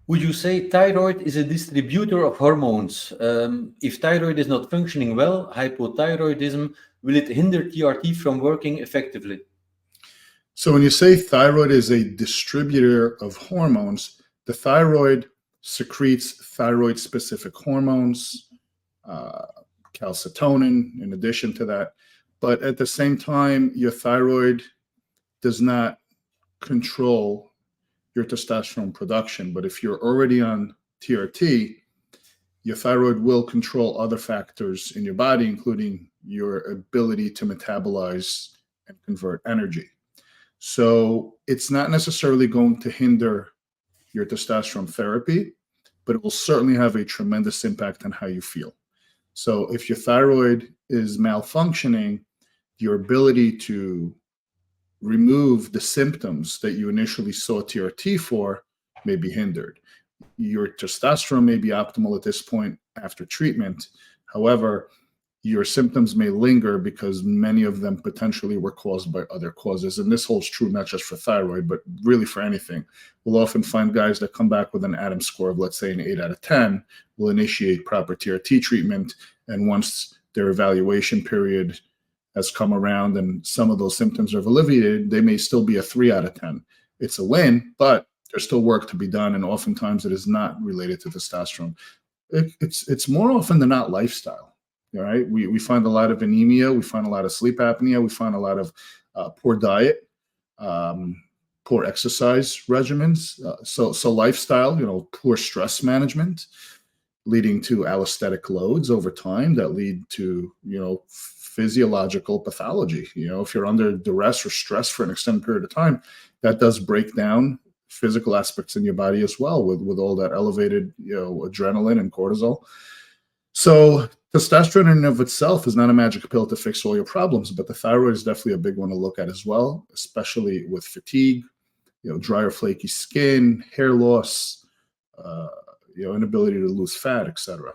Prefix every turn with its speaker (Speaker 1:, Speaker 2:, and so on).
Speaker 1: Would you say thyroid is a distributor of hormones? If thyroid is not functioning well, hypothyroidism, will it hinder TRT from working effectively?
Speaker 2: So when you say thyroid is a distributor of hormones, the thyroid secretes thyroid-specific hormones, uh, calcitonin in addition to that. But at the same time, your thyroid does not control your testosterone production. But if you're already on TRT, your thyroid will control other factors in your body, including your ability to metabolize and convert energy. So it's not necessarily going to hinder your testosterone therapy, but it will certainly have a tremendous impact on how you feel. So if your thyroid is malfunctioning, your ability to remove the symptoms that you initially saw TRT for may be hindered. Your testosterone may be optimal at this point after treatment. However, your symptoms may linger because many of them potentially were caused by other causes. And this holds true not just for thyroid, but really for anything. We'll often find guys that come back with an Adams score of, let's say, an 8 out of 10, will initiate proper TRT treatment. And once their evaluation period has come around and some of those symptoms are alleviated, they may still be a 3 out of 10. It's a win, but there's still work to be done. And oftentimes it is not related to testosterone. It's more often than not lifestyle. All right, we find a lot of anemia, we find a lot of sleep apnea, we find a lot of poor diet, poor exercise regimens. So lifestyle, poor stress management, leading to allostatic loads over time that lead to physiological pathology. If you're under duress or stress for an extended period of time, that does break down physical aspects in your body as well, with all that elevated adrenaline and cortisol. So testosterone in and of itself is not a magic pill to fix all your problems, but the thyroid is definitely a big one to look at as well, especially with fatigue, dry or flaky skin, hair loss, inability to lose fat, etc.